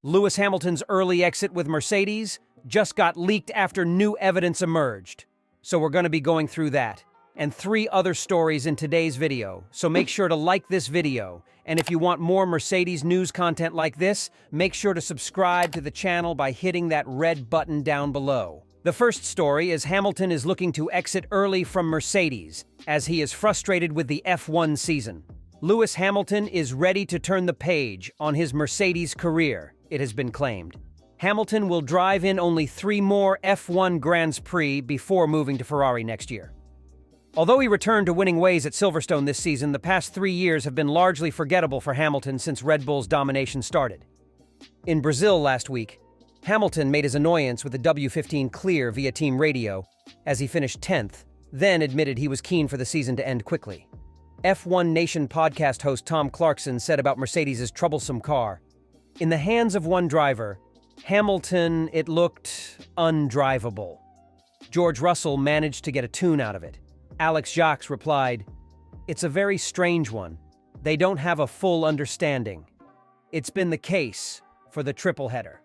Lewis Hamilton's early exit with Mercedes just got leaked after new evidence emerged. So we're going to be going through that and 3 other stories in today's video. So make sure to like this video. And if you want more Mercedes news content like this, make sure to subscribe to the channel by hitting that red button down below. The first story is Hamilton is looking to exit early from Mercedes as he is frustrated with the F1 season. Lewis Hamilton is ready to turn the page on his Mercedes career, it has been claimed. Hamilton will drive in only 3 more F1 Grand Prix before moving to Ferrari next year. Although he returned to winning ways at Silverstone this season, the past 3 years have been largely forgettable for Hamilton since Red Bull's domination started. In Brazil last week, Hamilton made his annoyance with the W15 clear via team radio as he finished 10th, then admitted he was keen for the season to end quickly. F1 Nation podcast host Tom Clarkson said about Mercedes' troublesome car, "In the hands of one driver, Hamilton, it looked undrivable. George Russell managed to get a tune out of it." Alex Jacques replied, "It's a very strange one. They don't have a full understanding. It's been the case for the triple header.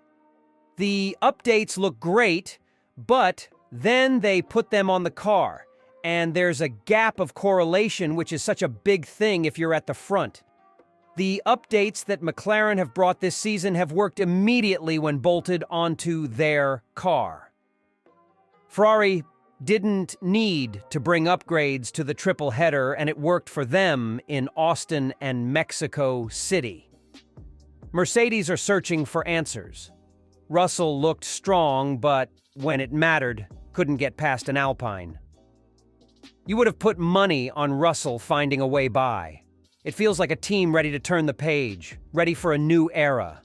The updates look great, but then they put them on the car, and there's a gap of correlation, which is such a big thing if you're at the front. The updates that McLaren have brought this season have worked immediately when bolted onto their car. Ferrari didn't need to bring upgrades to the triple header, and it worked for them in Austin and Mexico City. Mercedes are searching for answers. Russell looked strong, but when it mattered, couldn't get past an Alpine. You would have put money on Russell finding a way by. It feels like a team ready to turn the page, ready for a new era.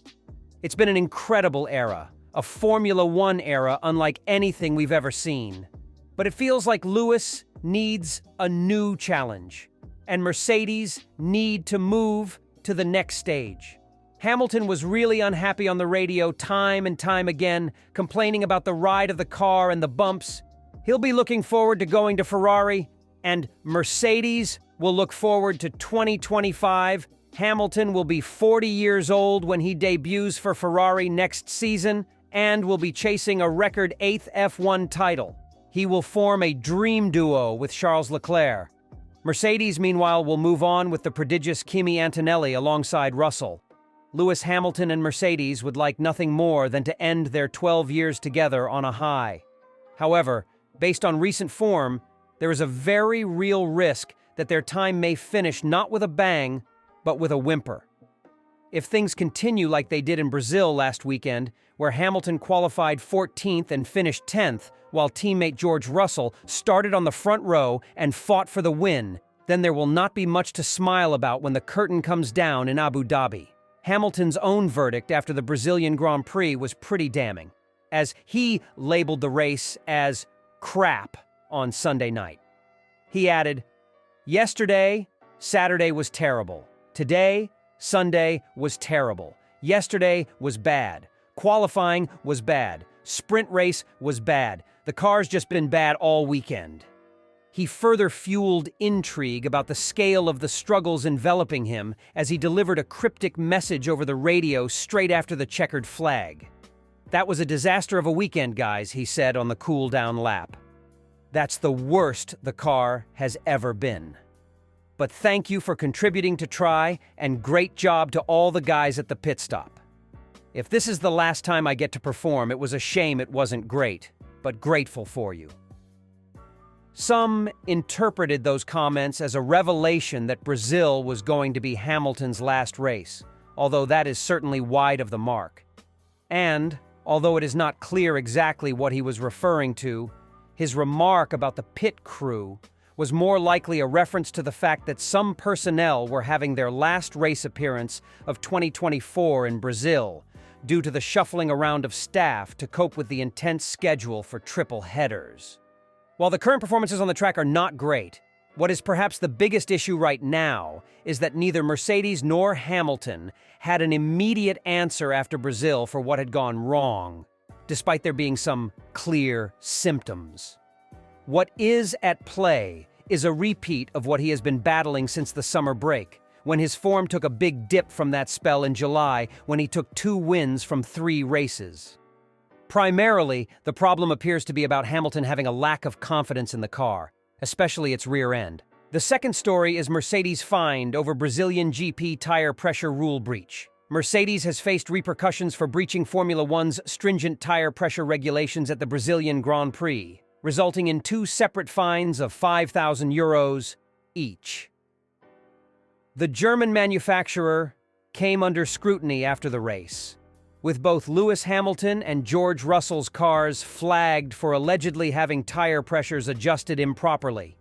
It's been an incredible era, a Formula One era unlike anything we've ever seen. But it feels like Lewis needs a new challenge, and Mercedes need to move to the next stage. Hamilton was really unhappy on the radio time and time again, complaining about the ride of the car and the bumps. He'll be looking forward to going to Ferrari, and Mercedes will look forward to 2025. Hamilton will be 40 years old when he debuts for Ferrari next season and will be chasing a record 8th F1 title. He will form a dream duo with Charles Leclerc. Mercedes, meanwhile, will move on with the prodigious Kimi Antonelli alongside Russell. Lewis Hamilton and Mercedes would like nothing more than to end their 12 years together on a high. However, based on recent form, there is a very real risk that their time may finish not with a bang, but with a whimper. If things continue like they did in Brazil last weekend, where Hamilton qualified 14th and finished 10th, while teammate George Russell started on the front row and fought for the win, then there will not be much to smile about when the curtain comes down in Abu Dhabi. Hamilton's own verdict after the Brazilian Grand Prix was pretty damning, as he labeled the race as crap on Sunday night. He added, "Yesterday, Saturday was terrible. Today, Sunday was terrible. Yesterday was bad. Qualifying was bad. Sprint race was bad. The car's just been bad all weekend." He further fueled intrigue about the scale of the struggles enveloping him as he delivered a cryptic message over the radio straight after the checkered flag. "That was a disaster of a weekend, guys," he said on the cool-down lap. "That's the worst the car has ever been. But thank you for contributing to try, and great job to all the guys at the pit stop. If this is the last time I get to perform, it was a shame it wasn't great, but grateful for you." Some interpreted those comments as a revelation that Brazil was going to be Hamilton's last race, although that is certainly wide of the mark. And, although it is not clear exactly what he was referring to, his remark about the pit crew was more likely a reference to the fact that some personnel were having their last race appearance of 2024 in Brazil due to the shuffling around of staff to cope with the intense schedule for triple headers. While the current performances on the track are not great, what is perhaps the biggest issue right now is that neither Mercedes nor Hamilton had an immediate answer after Brazil for what had gone wrong, despite there being some clear symptoms. What is at play is a repeat of what he has been battling since the summer break, when his form took a big dip from that spell in July when he took 2 wins from 3 races. Primarily, the problem appears to be about Hamilton having a lack of confidence in the car, especially its rear end. The second story is Mercedes' find over Brazilian GP tire pressure rule breach. Mercedes has faced repercussions for breaching Formula One's stringent tire pressure regulations at the Brazilian Grand Prix, resulting in 2 separate fines of €5,000 each. The German manufacturer came under scrutiny after the race, with both Lewis Hamilton and George Russell's cars flagged for allegedly having tire pressures adjusted improperly.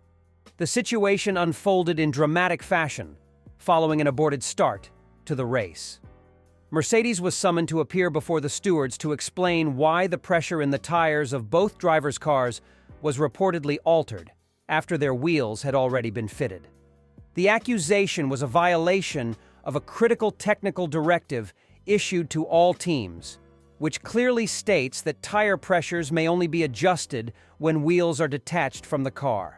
The situation unfolded in dramatic fashion, following an aborted start to the race. Mercedes was summoned to appear before the stewards to explain why the pressure in the tires of both drivers' cars was reportedly altered after their wheels had already been fitted. The accusation was a violation of a critical technical directive issued to all teams, which clearly states that tire pressures may only be adjusted when wheels are detached from the car.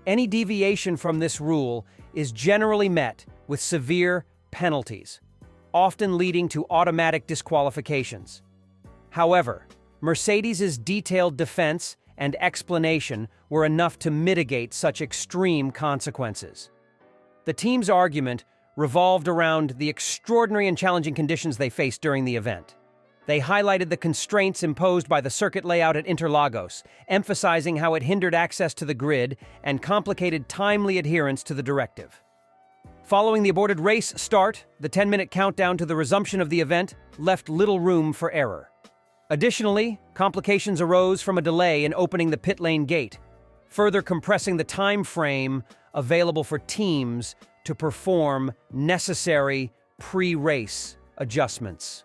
Any deviation from this rule is generally met with severe penalties, often leading to automatic disqualifications. However, Mercedes's detailed defense and explanation were enough to mitigate such extreme consequences. The team's argument revolved around the extraordinary and challenging conditions they faced during the event. They highlighted the constraints imposed by the circuit layout at Interlagos, emphasizing how it hindered access to the grid and complicated timely adherence to the directive. Following the aborted race start, the 10-minute countdown to the resumption of the event left little room for error. Additionally, complications arose from a delay in opening the pit lane gate, further compressing the time frame available for teams to perform necessary pre-race adjustments.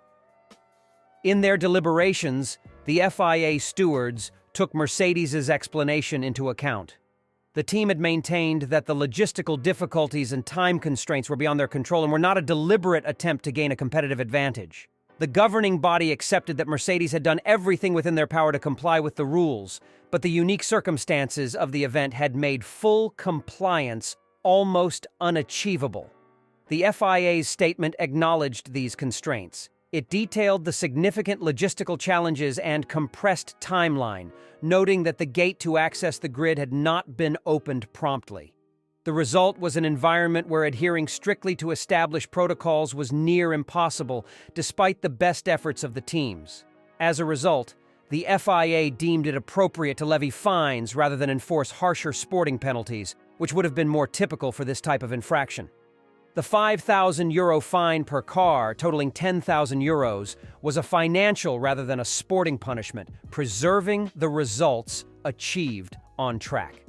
In their deliberations, the FIA stewards took Mercedes's explanation into account. The team had maintained that the logistical difficulties and time constraints were beyond their control and were not a deliberate attempt to gain a competitive advantage. The governing body accepted that Mercedes had done everything within their power to comply with the rules, but the unique circumstances of the event had made full compliance almost unachievable. The FIA's statement acknowledged these constraints. It detailed the significant logistical challenges and compressed timeline, noting that the gate to access the grid had not been opened promptly. The result was an environment where adhering strictly to established protocols was near impossible, despite the best efforts of the teams. As a result, the FIA deemed it appropriate to levy fines rather than enforce harsher sporting penalties, which would have been more typical for this type of infraction. The €5,000 fine per car, totaling €10,000, was a financial rather than a sporting punishment, preserving the results achieved on track.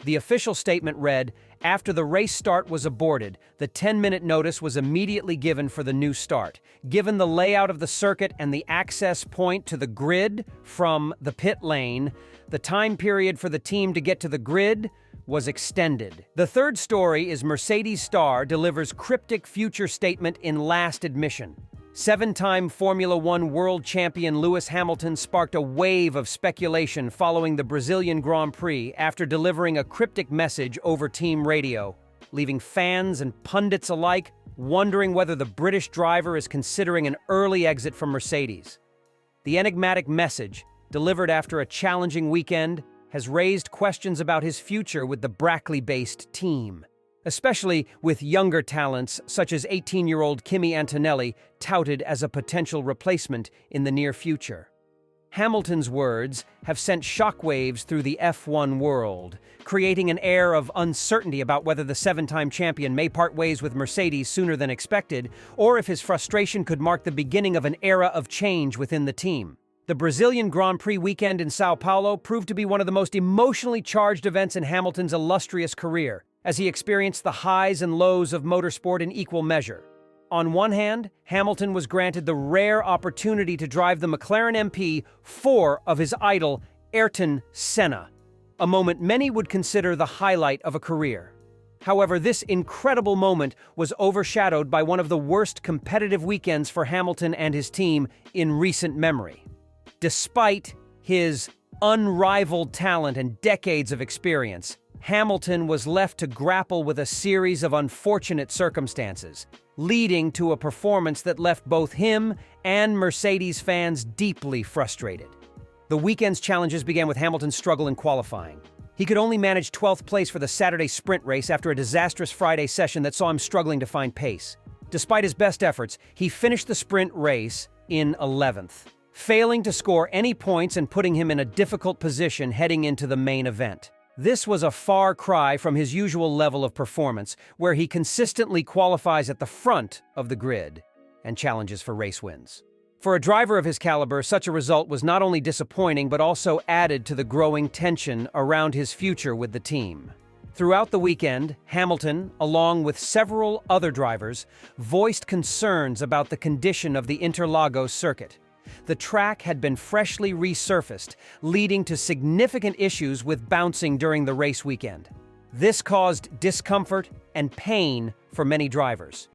The official statement read, "After the race start was aborted, the 10-minute notice was immediately given for the new start. Given the layout of the circuit and the access point to the grid from the pit lane, the time period for the team to get to the grid was extended." The third story is Mercedes star delivers cryptic future statement in last admission. 7-time Formula One world champion Lewis Hamilton sparked a wave of speculation following the Brazilian Grand Prix after delivering a cryptic message over team radio, leaving fans and pundits alike wondering whether the British driver is considering an early exit from Mercedes. The enigmatic message, delivered after a challenging weekend, has raised questions about his future with the Brackley-based team, especially with younger talents such as 18-year-old Kimi Antonelli touted as a potential replacement in the near future. Hamilton's words have sent shockwaves through the F1 world, creating an air of uncertainty about whether the 7-time champion may part ways with Mercedes sooner than expected, or if his frustration could mark the beginning of an era of change within the team. The Brazilian Grand Prix weekend in Sao Paulo proved to be one of the most emotionally charged events in Hamilton's illustrious career, as he experienced the highs and lows of motorsport in equal measure. On one hand, Hamilton was granted the rare opportunity to drive the McLaren MP4 of his idol, Ayrton Senna, a moment many would consider the highlight of a career. However, this incredible moment was overshadowed by one of the worst competitive weekends for Hamilton and his team in recent memory. Despite his unrivaled talent and decades of experience, Hamilton was left to grapple with a series of unfortunate circumstances, leading to a performance that left both him and Mercedes fans deeply frustrated. The weekend's challenges began with Hamilton's struggle in qualifying. He could only manage 12th place for the Saturday sprint race after a disastrous Friday session that saw him struggling to find pace. Despite his best efforts, he finished the sprint race in 11th, failing to score any points and putting him in a difficult position heading into the main event. This was a far cry from his usual level of performance, where he consistently qualifies at the front of the grid and challenges for race wins. For a driver of his caliber, such a result was not only disappointing but also added to the growing tension around his future with the team. Throughout the weekend, Hamilton, along with several other drivers, voiced concerns about the condition of the Interlagos circuit. The track had been freshly resurfaced, leading to significant issues with bouncing during the race weekend. This caused discomfort and pain for many drivers.